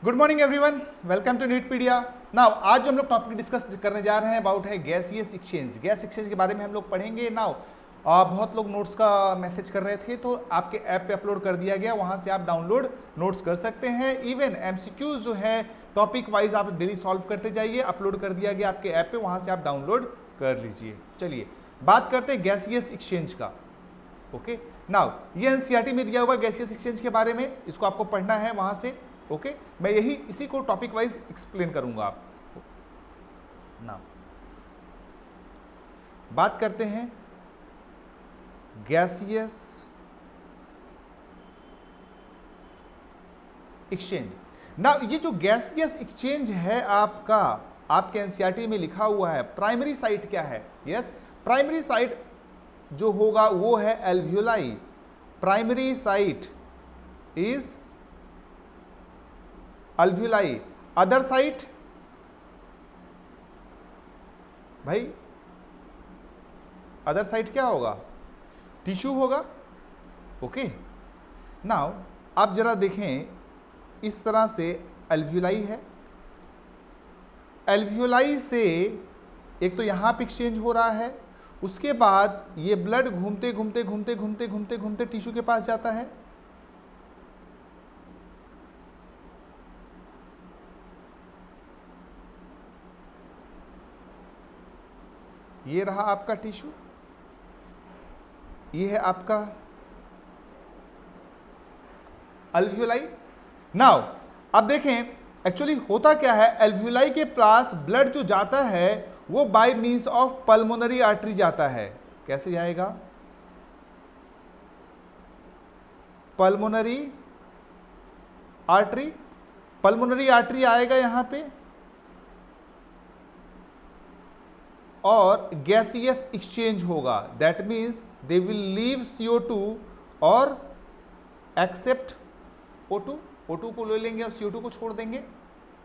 Good morning everyone, welcome to NEETpedia. Now आज जो हम लोग टॉपिक डिस्कस करने जा रहे हैं अबाउट है गैसियस एक्सचेंज। गैस एक्सचेंज के बारे में हम लोग पढ़ेंगे। नाउ बहुत लोग नोट्स का मैसेज कर रहे थे तो आपके ऐप पे अपलोड कर दिया गया, वहां से आप डाउनलोड नोट्स कर सकते हैं। इवन एमसीक्यूज जो है टॉपिक वाइज आप डेली सॉल्व करते जाइए, अपलोड कर दिया गया आपके ऐप पे, वहां से आप डाउनलोड कर लीजिए। चलिए बात करते हैं गैसियस एक्सचेंज का। ओके, नाउ ये एनसीईआरटी में दिया हुआ गैसियस एक्सचेंज के बारे में, इसको आपको पढ़ना है वहां से। ओके, मैं यही इसी को टॉपिक वाइज एक्सप्लेन करूंगा आपको। नाउ बात करते हैं गैसियस एक्सचेंज। नाउ ये जो गैसियस एक्सचेंज है आपका, आपके एनसीईआरटी में लिखा हुआ है, प्राइमरी साइट क्या है? यस, प्राइमरी साइट जो होगा वो है alveoli. Primary site is alveoli. Other site भाई, अदर साइट क्या होगा? टिश्यू होगा। ओके, नाउ आप जरा देखें, इस तरह से एल्वियोलाई है। एल्वियोलाई से एक तो यहां पे एक्सचेंज हो रहा है, उसके बाद ये ब्लड घूमते घूमते घूमते घूमते घूमते घूमते टिश्यू के पास जाता है। ये रहा आपका टिश्यू, ये है आपका अल्वियोलाई। नाउ अब देखें एक्चुअली होता क्या है, एल्वियोलाई के पास ब्लड जो जाता है वो bye means of pulmonary artery जाता है। कैसे जाएगा? Pulmonary artery. पल्मोनरी आर्टरी आएगा यहां पे और गैसियस एक्सचेंज होगा। That means they will leave CO2 और एक्सेप्ट O2। O2 को ले लेंगे और CO2 को छोड़ देंगे।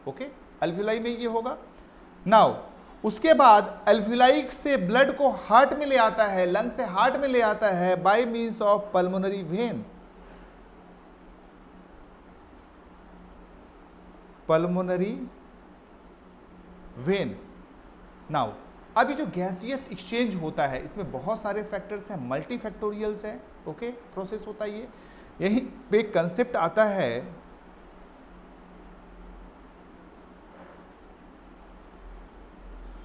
ओके, एल्वियोलाई में ये होगा। नाउ उसके बाद एल्वियोलाई से ब्लड को हार्ट में ले आता है, लंग से हार्ट में ले आता है by means of pulmonary vein. Pulmonary vein. Now अभी जो गैसियस एक्सचेंज होता है इसमें बहुत सारे फैक्टर्स हैं, मल्टी फैक्टोरियल्स हैं। ओके, प्रोसेस होता है ये। यही पे एक कंसेप्ट आता है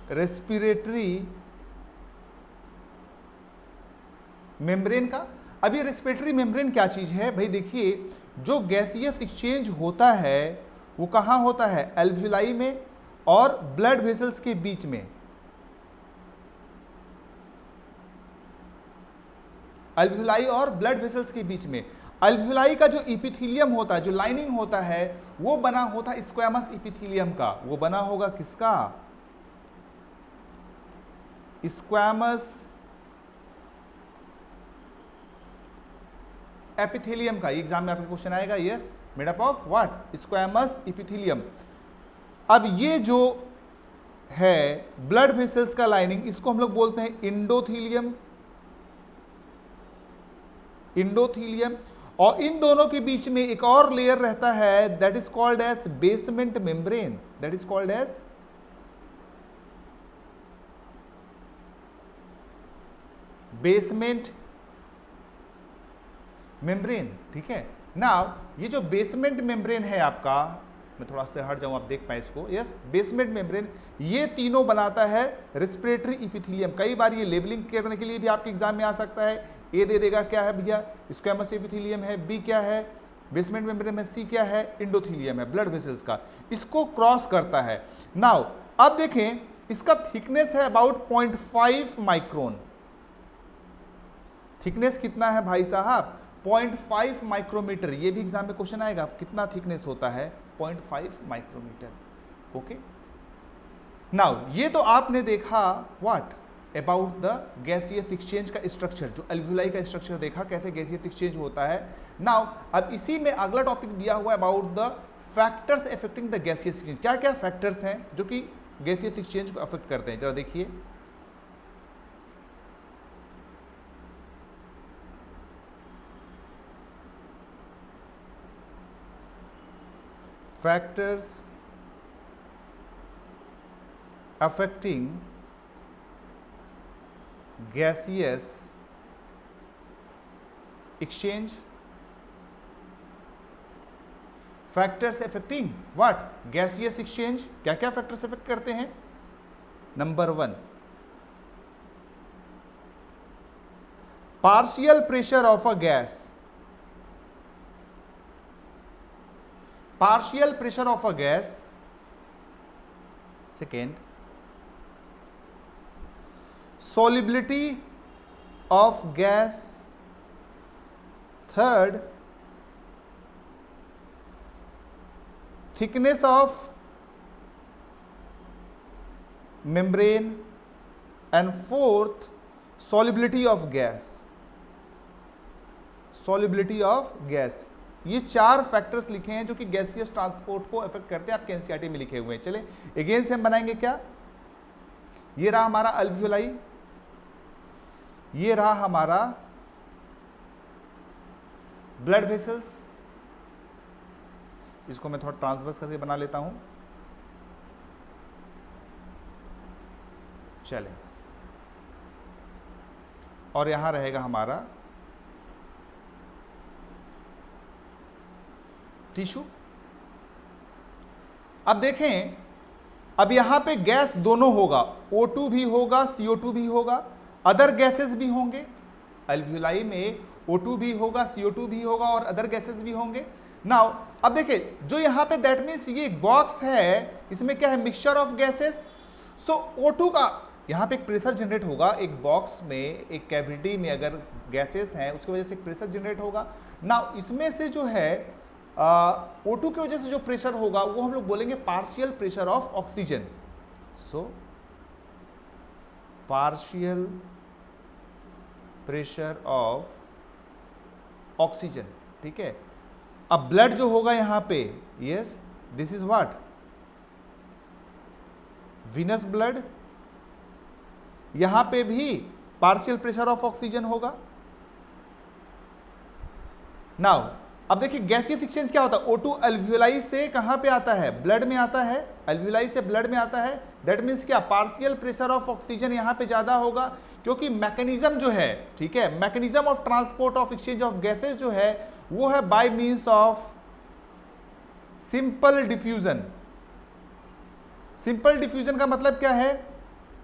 रेस्पिरेटरी मेम्ब्रेन का। अब ये रेस्पिरेटरी मेम्ब्रेन क्या चीज है भाई? देखिए, जो गैसियस एक्सचेंज होता है वो कहां होता है? एल्वियोलाई में और ब्लड वेसल्स के बीच में। एल्वियोलाई और ब्लड वेसल्स के बीच में। एल्वियोलाई का जो इपिथीलियम होता है, जो लाइनिंग होता है, वो बना होता है स्क्वैमस इपिथीलियम का। वो बना होगा किसका? स्क्वैमस एपिथेलियम का। एग्जाम में आपके क्वेश्चन आएगा। Yes, made up of what? Squamous epithelium. अब ये जो है ब्लड वेसल्स का लाइनिंग, इसको हम लोग बोलते हैं इंडोथीलियम। इंडोथीलियम। और इन दोनों के बीच में एक और लेयर रहता है, that is called as basement membrane. That is called as basement membrane. ठीक है, नाउ ये जो बेसमेंट मेम्ब्रेन है आपका, मैं थोड़ा सा हट जाऊं आप देख पाए इसको। यस, बेसमेंट मेम्ब्रेन ये तीनों बनाता है रेस्पिरेटरी इपिथीलियम। कई बार ये लेबलिंग करने के लिए भी आपके एग्जाम में आ सकता है। ए दे देगा क्या है भैया? स्क्वैमस एपिथेलियम है। बी क्या है? बेसमेंट मेम्ब्रेन में। सी क्या है? इंडोथीलियम है, ब्लड वेसल्स का। इसको क्रॉस करता है। नाउ अब देखें, इसका थिकनेस है अबाउट 0.5 माइक्रोन। थिकनेस कितना है भाई साहब? 0.5 माइक्रोमीटर। ये भी एग्जाम में क्वेश्चन आएगा, कितना थिकनेस होता है? 0.5 माइक्रोमीटर। ओके, नाउ ये तो आपने देखा what about the gaseous exchange का स्ट्रक्चर, जो एल्वियोलाई का स्ट्रक्चर देखा कैसे गैसियस एक्सचेंज होता है। नाउ अब इसी में अगला टॉपिक दिया हुआ है about the factors affecting the gaseous exchange. क्या क्या फैक्टर्स हैं जो कि गैसियस एक्सचेंज को अफेक्ट करते हैं? जरा देखिए। factors affecting gaseous exchange. Factors affecting what? Gaseous exchange. क्या क्या फैक्टर्स अफेक्ट करते हैं? Number 1, partial pressure of a gas. Partial pressure of a gas. Second, solubility of gas. Third, thickness of membrane. And fourth, solubility of gas. solubility of gas. ये 4 factors लिखे हैं जो कि gaseous transport को affect करते हैं. आपके NCERT में लिखे हुए हैं. चले अगेन से हम बनाएंगे क्या? ये रहा हमारा अल्वियोलाई, ये रहा हमारा ब्लड वेसल्स. इसको मैं थोड़ा ट्रांसवर्स करके बना लेता हूं. चले, और यहां रहेगा हमारा टिश्यू. अब देखें, अब यहां पे गैस दोनों होगा, O2 भी होगा, CO2 भी होगा, अदर गैसेस भी होंगे. अल्वियोलाई में O2 भी होगा, CO2 भी होगा और अदर गैसेस भी होंगे. नाउ अब देखिए, जो यहां पे दैट मीन्स ये एक बॉक्स है, इसमें क्या है? Mixture of gases. So O2 का यहां पे एक प्रेशर जनरेट होगा. एक बॉक्स में, एक कैविटी में अगर गैसेस हैं, उसकी वजह से एक प्रेशर जनरेट होगा. नाउ इसमें से जो है O2 की वजह से जो प्रेशर होगा वो हम लोग बोलेंगे partial pressure of oxygen. So partial pressure of oxygen. ठीक है. अब ब्लड जो होगा यहां पे, yes, this is what? Venous blood. यहां पे भी पार्शियल प्रेशर ऑफ ऑक्सीजन होगा. नाउ अब देखिए, गैसियस एक्सचेंज क्या होता है? O2 अल्वियोलाई से कहां पे आता है? ब्लड में आता है. अल्वियोलाई से ब्लड में आता है. दैट मीन्स क्या? पार्शियल प्रेशर ऑफ ऑक्सीजन यहां पे ज्यादा होगा, क्योंकि मैकेनिज्म जो है, ठीक है, mechanism of transport of exchange of gases जो है वो है by means of simple diffusion. Simple diffusion का मतलब क्या है?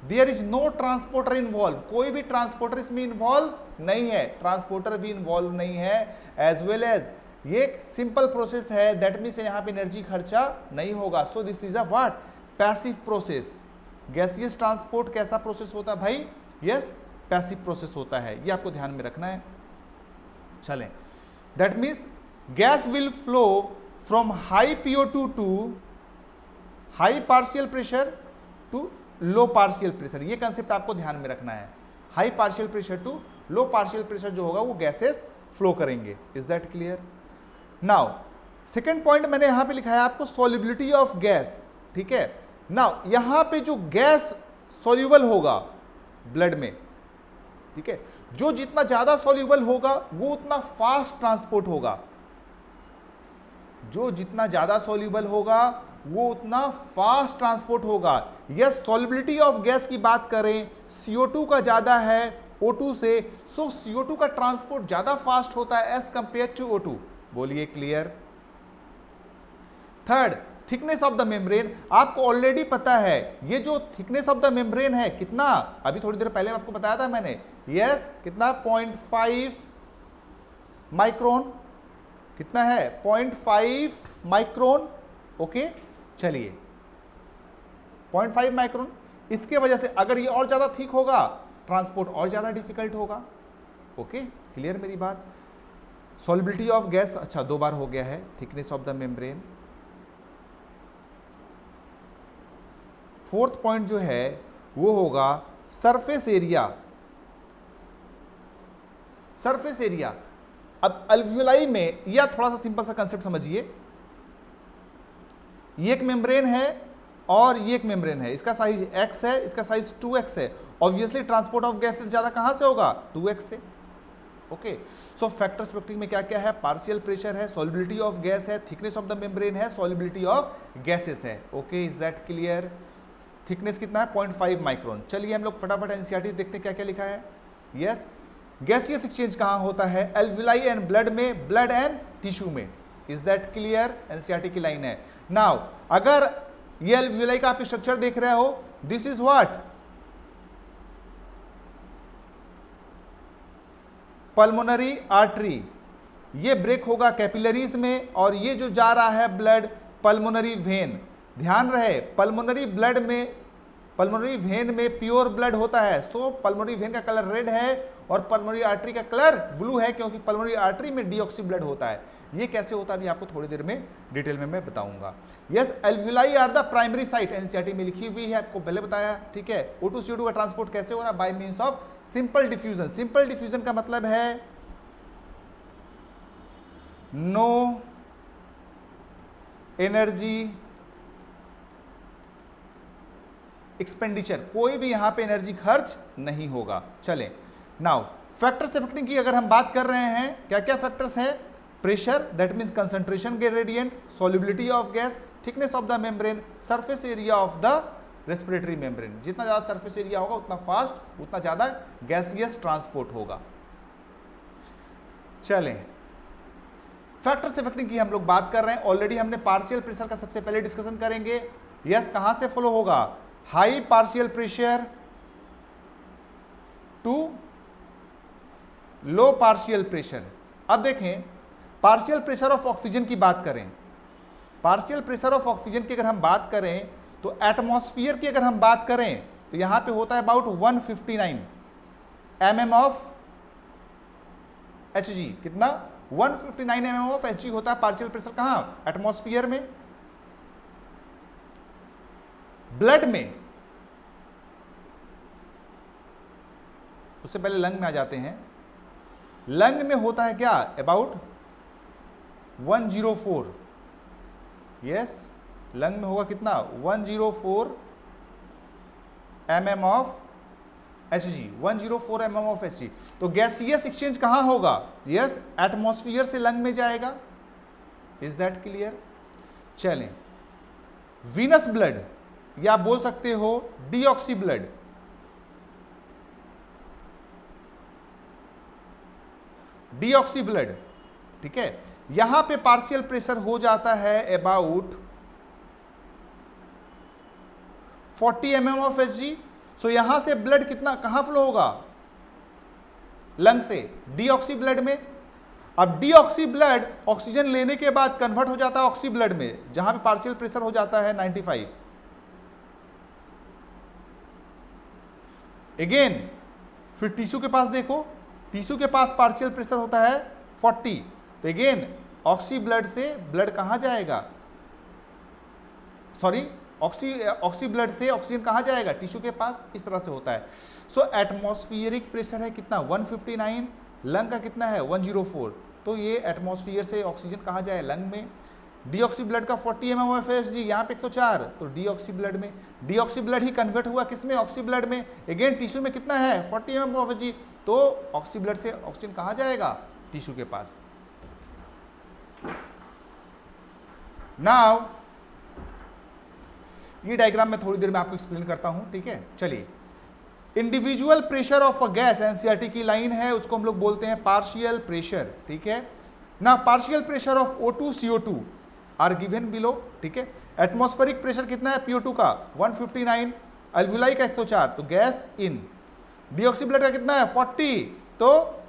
There is no transporter involve. कोई भी ट्रांसपोर्टर इसमें इन्वॉल्व नहीं है. ट्रांसपोर्टर भी इन्वॉल्व नहीं है. एज वेल एज ये एक सिंपल प्रोसेस है. दैट मीन्स यहाँ पे एनर्जी खर्चा नहीं होगा. So this is a what? Passive process. Gaseous transport कैसा प्रोसेस होता है भाई? यस, पैसिव प्रोसेस होता है. ये आपको ध्यान में रखना है. चलें, that means gas will flow from high PO2 to high partial pressure to low partial pressure. ये कंसेप्ट आपको ध्यान में रखना है. High partial pressure to low partial pressure जो होगा वो गैसेस फ्लो करेंगे. Is that clear? Now second point मैंने यहां पे लिखा है आपको, सॉल्युबिलिटी ऑफ गैस. ठीक है. नाउ यहां पे जो गैस सॉल्युबल होगा ब्लड में, ठीक है, जो जितना ज्यादा सॉल्युबल होगा वो उतना फास्ट ट्रांसपोर्ट होगा. जो जितना ज्यादा सॉल्युबल होगा वो उतना फास्ट ट्रांसपोर्ट होगा. यस, सॉल्युबिलिटी ऑफ गैस की बात करें, CO2 का ज्यादा है O2 से. सो CO2 का ट्रांसपोर्ट ज्यादा फास्ट होता है एज कंपेयर टू O2. बोलिए clear? Third, thickness of the membrane. आपको ऑलरेडी पता है ये जो थिकनेस ऑफ द मेम्ब्रेन है कितना, अभी थोड़ी देर पहले आपको बताया था मैंने. यस, कितना? 0.5 माइक्रोन. कितना है? 0.5 माइक्रोन. ओके, चलिए 0.5 माइक्रोन. इसके वजह से अगर ये और ज्यादा थिक होगा, ट्रांसपोर्ट और ज्यादा डिफिकल्ट होगा. ओके, क्लियर मेरी बात? सॉल्युबिलिटी ऑफ गैस, अच्छा 2 बार हो गया है. Thickness of the membrane. Fourth point जो है वो होगा सरफेस एरिया. Surface area. अब अल्वियोलाई में या थोड़ा सा सिंपल सा कंसेप्ट समझिए. ये एक मेम्ब्रेन है और ये एक मेम्ब्रेन है. इसका साइज x है, इसका साइज 2x है. ऑब्वियसली ट्रांसपोर्ट ऑफ गैसेस ज्यादा कहां से होगा? 2x से. ओके, सो फैक्टर्स अफेक्टिंग में क्या क्या है, पार्शियल प्रेशर है, सॉल्युबिलिटी ऑफ गैस है, थिकनेस ऑफ द मेम्ब्रेन है, सॉल्युबिलिटी ऑफ गैसेस है। Okay, is that clear? Thickness कितना है, 0.5 माइक्रोन। चलिए हम लोग फटाफट एनसीईआरटी देखते हैं क्या क्या लिखा है। यस, गैसियस एक्सचेंज कहाँ होता है, एल्विलाई एंड ब्लड में, ब्लड एंड टिश्यू में। Is that clear? एनसीईआरटी की लाइन है। नाउ अगर ये एल्विलाई का आप स्ट्रक्चर देख रहे हो, this is what, pulmonary artery, ये ब्रेक होगा कैपिलरीज में, और ये जो जा रहा है ब्लड, पल्मोनरी वेन। ध्यान रहे, पल्मोनरी ब्लड में, पल्मोनरी वेन में प्योर ब्लड होता है। सो पल्मोनरी वेन का कलर रेड है और पल्मोनरी आर्टरी का कलर ब्लू है, क्योंकि पल्मोनरी आर्टरी में डीऑक्सी ब्लड होता है। ये कैसे होता है अभी आपको थोड़ी देर में डिटेल में मैं बताऊंगा। Yes, alveoli are the primary site, NCERT में लिखी हुई है, आपको पहले बताया। ठीक है, O2 CO2 का ट्रांसपोर्ट कैसे हो रहा है, by means of simple diffusion. Simple diffusion का मतलब है नो एनर्जी एक्सपेंडिचर, कोई भी यहां पे एनर्जी खर्च नहीं होगा। चलें, नाउ फैक्टर्स अफेक्टिंग की अगर हम बात कर रहे हैं, क्या क्या फैक्टर्स है, pressure that means concentration gradient, solubility of gas, thickness of the membrane, surface area of the respiratory membrane. जितना ज्यादा सरफेस एरिया होगा उतना फास्ट, उतना ज्यादा गैसियस ट्रांसपोर्ट होगा। चलें, फैक्टर्स अफेक्टिंग की हम लोग बात कर रहे हैं। ऑलरेडी हमने पार्शियल प्रेशर का सबसे पहले डिस्कशन करेंगे। यस, कहां से फ्लो होगा, high partial pressure to low partial pressure. अब देखें, पार्शियल प्रेशर ऑफ ऑक्सीजन की बात करें, पार्शियल प्रेशर ऑफ ऑक्सीजन की अगर हम बात करें तो एटमॉस्फेयर की अगर हम बात करें तो यहां पे होता है अबाउट 159 mm ऑफ Hg। कितना, 159 mm ऑफ Hg होता है पार्शियल प्रेशर, कहां, एटमॉस्फेयर में। ब्लड में, उससे पहले लंग में आ जाते हैं। लंग में होता है क्या, अबाउट 104। यस, लंग में होगा कितना, 104 mm of Hg, 104 mm of Hg। तो गैसियस एक्सचेंज कहां होगा, यस, एटमॉस्फेयर से लंग में जाएगा। Is that clear? चलें, वीनस ब्लड या बोल सकते हो डीऑक्सी ब्लड, डीऑक्सी ब्लड, ठीक है, यहां पे पार्शियल प्रेशर हो जाता है अबाउट 40 mm ऑफ Hg। सो यहां से ब्लड कितना, कहां फ्लो होगा, लंग से, डीऑक्सी ब्लड में। अब डीऑक्सी ब्लड ऑक्सीजन लेने के बाद कन्वर्ट हो जाता है ऑक्सी ब्लड में, जहां पे पार्शियल प्रेशर हो जाता है 95। अगेन फिर टिश्यू के पास देखो, टिश्यू के पास पार्शियल प्रेशर होता है 40। तो अगेन ऑक्सी ब्लड से ब्लड कहां जाएगा, सॉरी, ऑक्सी ब्लड से ऑक्सीजन कहां जाएगा, टिश्यू के पास। इस तरह से होता है। सो एटमॉस्फियरिक प्रेशर है कितना, 159, लंग का कितना है 104। तो ये एटमॉस्फियर से ऑक्सीजन कहां जाए, लंग में। डीऑक्सी ब्लड का 40 mm ऑफ Hg, यहाँ पे 104, तो डीऑक्सी ब्लड में, डीऑक्सी ब्लड ही कन्वर्ट हुआ किसमें, ऑक्सी ब्लड में। अगेन टिश्यू में कितना है 40 mm ऑफ Hg, तो ऑक्सी ब्लड से ऑक्सीजन कहां जाएगा, टिश्यू के पास। नाउ ये डायग्राम में थोड़ी देर में आपको एक्सप्लेन करता हूं, ठीक है। चलिए, individual pressure of a gas, NCERT की लाइन है, उसको हम लोग बोलते हैं पार्शियल प्रेशर, ठीक है ना। Partial pressure of O2 CO2 are given below, ठीक है। एटमॉस्फेरिक प्रेशर कितना है PO2 का 159, अल्वुलाई का 104, तो गैस इन। डीऑक्सी ब्लड का कितना है 40, तो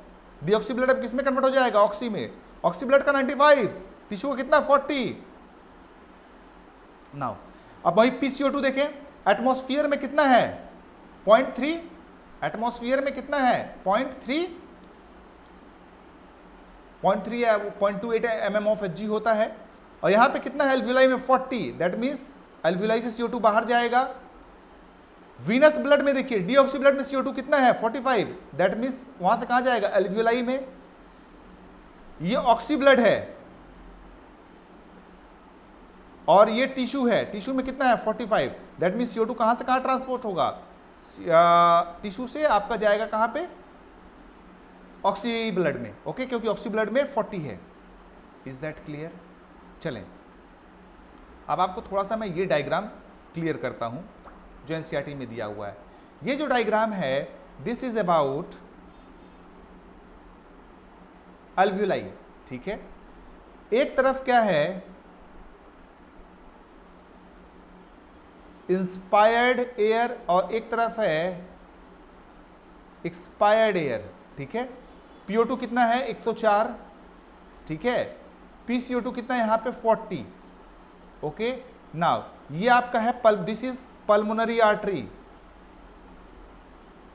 डीऑक्सी ब्लड अब किस में कन्वर्ट हो जाएगा, ऑक्सी में। ऑक्सी ब्लड का 95, टिश्यू का कितना 40। नाउ अब वही PCO2 देखें, एटमॉस्फेयर में कितना है 0.3, एटमॉस्फेयर में कितना है 0.3 है, वो 0.28 mm ऑफ Hg होता है। और यहां पे कितना है एल्वुलाई में 40, दैट मीन्स एल्वुलाई से CO2 बाहर जाएगा। वीनस ब्लड में देखिए, डीऑक्सी ब्लड में CO2 कितना है 45, दैट मीन्स वहां से कहां जाएगा, एल्वुलाई में। ये ऑक्सी ब्लड है और ये टिश्यू है, टिश्यू में कितना है 45, दैट मीन्स CO2 कहां से कहां ट्रांसपोर्ट होगा, टिश्यू से आपका जाएगा कहां पे, ऑक्सी ब्लड में, ओके, क्योंकि ऑक्सी ब्लड में 40 है। Is that clear? चलें, अब आपको थोड़ा सा मैं ये डायग्राम क्लियर करता हूं जो एनसीईआरटी में दिया हुआ है। ये जो डायग्राम है, दिस इज अबाउट अल्वियोलाई, ठीक है। एक तरफ क्या है, इंस्पायर्ड एयर, और एक तरफ है एक्सपायर्ड एयर, ठीक है। PO2 कितना है? 104, ठीक है। PCO2 कितना है? यहां पे 40, ओके। नाउ ये आपका है this is pulmonary artery,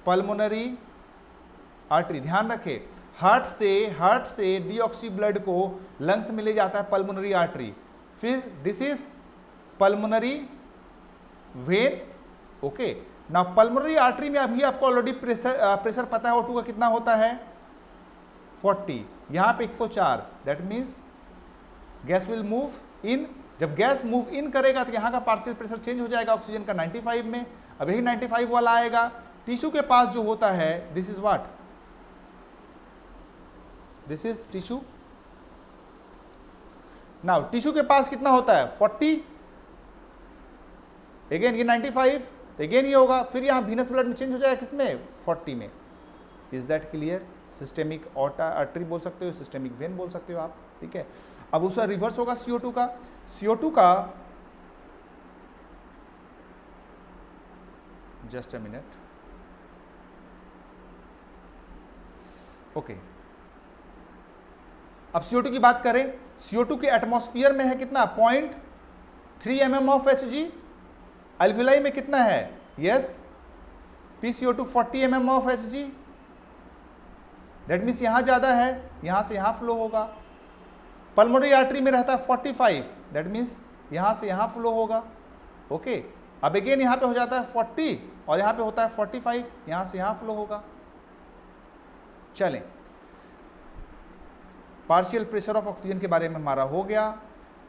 pulmonary artery, ध्यान रखें, हार्ट से डीऑक्सी ब्लड को लंग्स में ले जाता है पल्मोनरी आर्टरी। फिर this is pulmonary vein, okay. ना पल्मोनरी आर्टरी में अभी आपको ऑलरेडी प्रेशर पता है, O2 का कितना होता है? 40, यहां पे 104, that means gas will move in. जब गैस मूव इन करेगा तो यहां का पार्शियल प्रेशर चेंज हो जाएगा ऑक्सीजन का 95 में, अब यही 95 वाला आएगा। टिश्यू के पास जो होता है, this is what, this is tissue. Now tissue के पास कितना होता है? 40, अगेन ये 95, अगेन ये होगा, फिर यहां वीनस ब्लड में चेंज हो जाएगा, किसमें? 40 में। Is that clear? Systemic artery बोल सकते हो, सिस्टेमिक वेन बोल सकते हो आप, ठीक है। अब उसका रिवर्स होगा CO2 का, CO2 का, जस्ट अ मिनट, ओके। अब CO2 की बात करें, CO2 के एटमॉस्फेयर में है कितना? 0.3 mm ऑफ Hg। अल्वियोलाई में कितना है? Yes, PCO2 40 mm of Hg। That means यहां ज्यादा है, यहां से यहां फ्लो होगा। पल्मोनरी आर्टरी में रहता है 45, दैट मीन्स यहां से यहां फ्लो होगा, ओके। अब अगेन यहां पे हो जाता है 40 और यहां पे होता है 45, यहां से यहां फ्लो होगा। चलें, पार्शियल प्रेशर ऑफ ऑक्सीजन के बारे में हमारा हो गया।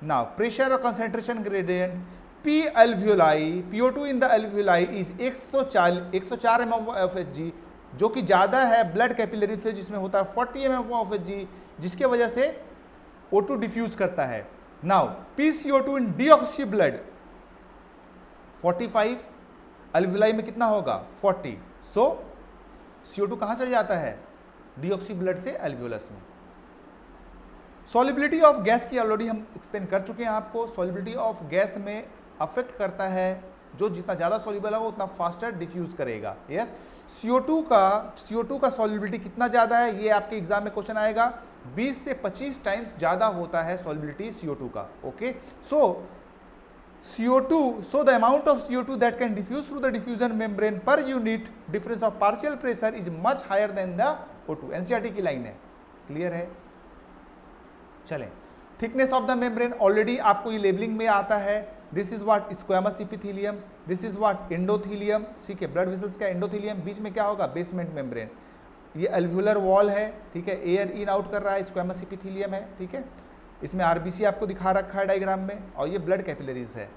नाउ प्रेशर और concentration gradient P alveoli, PO2 in the alveoli is 104 mm of Hg, जो कि ज्यादा है ब्लड कैपिलरी से जिसमें होता है 40 mm ऑफ Hg, जिसके वजह से O2 डिफ्यूज करता है। नाउ PCO2 इन डीऑक्सी ब्लड 45, अल्वियोलाई में कितना होगा? 40। सो CO2 कहां चले जाता है? डीऑक्सी ब्लड से अल्वियोलस में। सॉल्युबिलिटी ऑफ गैस की ऑलरेडी हम एक्सप्लेन कर चुके हैं आपको। सॉल्युबिलिटी ऑफ गैस में अफेक्ट करता है, जो जितना ज़्यादा सॉल्युबल होगा उतना फास्टर डिफ्यूज करेगा। यस, CO2 का सॉल्युबिलिटी कितना ज़्यादा है? ये आपके एग्जाम में क्वेश्चन आएगा। 20 से 25 टाइम्स ज़्यादा होता है सॉल्युबिलिटी CO2 का, okay. So the amount of CO2 that can diffuse through the diffusion membrane per unit difference of partial pressure is much higher than the O2। NCERT की line है, clear है? चलें, thickness of the membrane already आपको ये labelling में आता है। This is what squamous epithelium, this is what endothelium, ठीक है। ब्लड वेसल्स का एंडोथेलियम, बीच में क्या होगा? Basement membrane. ये अल्वियोलर वॉल है, ठीक है, एयर इन आउट कर रहा है, स्क्वेमस एपिथेलियम है, ठीक है। इसमें RBC आपको दिखा रखा है डायग्राम में, और ये ब्लड कैपिलरीज है।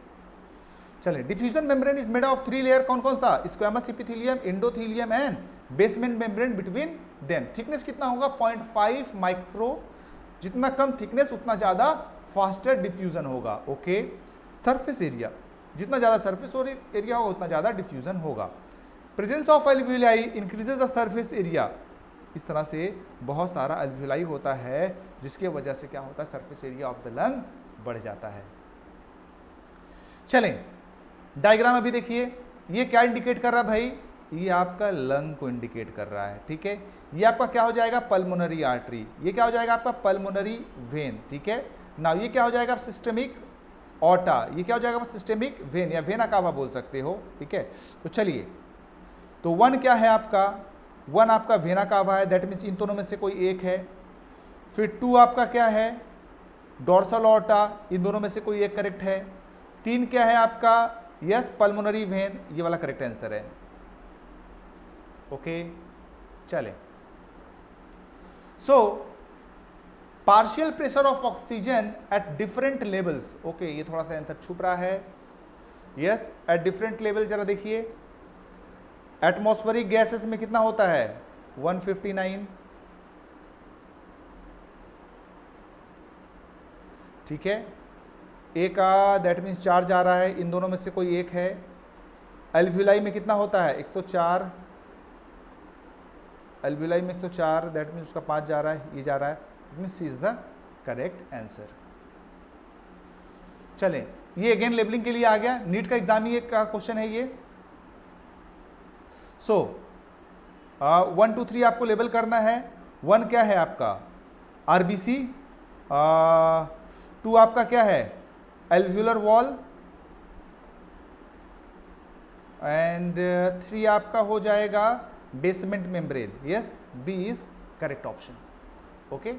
चलिए, diffusion membrane is made of 3 layer, कौन कौन सा? Squamous epithelium, endothelium and basement membrane between them. Thickness कितना होगा? 0.5 माइक्रो, जितना कम थिकनेस उतना ज़्यादा फास्टर डिफ्यूजन होगा, ओके। सरफेस एरिया, जितना ज़्यादा सरफेस एरिया होगा उतना ज़्यादा डिफ्यूजन होगा। Presence of alveoli increases the surface area. इस तरह से बहुत सारा अल्वियोलाई होता है, जिसके वजह से क्या होता है? Surface area of the lung बढ़ जाता है। चलें, डायग्राम अभी देखिए, ये क्या इंडिकेट कर रहा है भाई? ये आपका लंग को इंडिकेट कर रहा है, ठीक है। ये आपका क्या हो जाएगा? Pulmonary artery. ये क्या हो जाएगा? आपका पल्मोनरी वेन, ठीक है। नाउ ये क्या हो जाएगा? Systemic aorta. ये क्या हो जाएगा? सिस्टेमिक वेन या वेना कावा बोल सकते हो, ठीक है। तो चलिए, तो 1 क्या है आपका? 1 आपका वेना कावा है, दैट मीन्स इन दोनों में से कोई एक है। फिर 2 आपका क्या है? डोर्सल ऑर्टा, इन दोनों में से कोई एक करेक्ट है। 3 क्या है आपका? यस, पल्मोनरी वेन, ये वाला करेक्ट आंसर है, ओके। चले, so partial pressure of oxygen at different levels, okay. ये थोड़ा सा आंसर छुप रहा है। यस, एट डिफरेंट लेवल, जरा देखिए, एटमॉस्फेरिक गैसेस में कितना होता है? 159, ठीक है, ए का दैट मीन्स 4 जा रहा है, इन दोनों में से कोई एक है। एल्व्यूलाई में कितना होता है 104, एल्व्यूलाई में 104, दैट मीन्स उसका 5 जा रहा है, ये जा रहा है, that means C is the correct answer. चलें, ये अगेन लेबलिंग के लिए आ गया, नीट का एग्जाम ही का क्वेश्चन है ये। सो 1 2 3 आपको लेबल करना है। 1 क्या है आपका आरबीसी, 2 आपका क्या है एल्व्यूलर वॉल, एंड 3 आपका हो जाएगा basement membrane. Yes, B is correct option. Okay.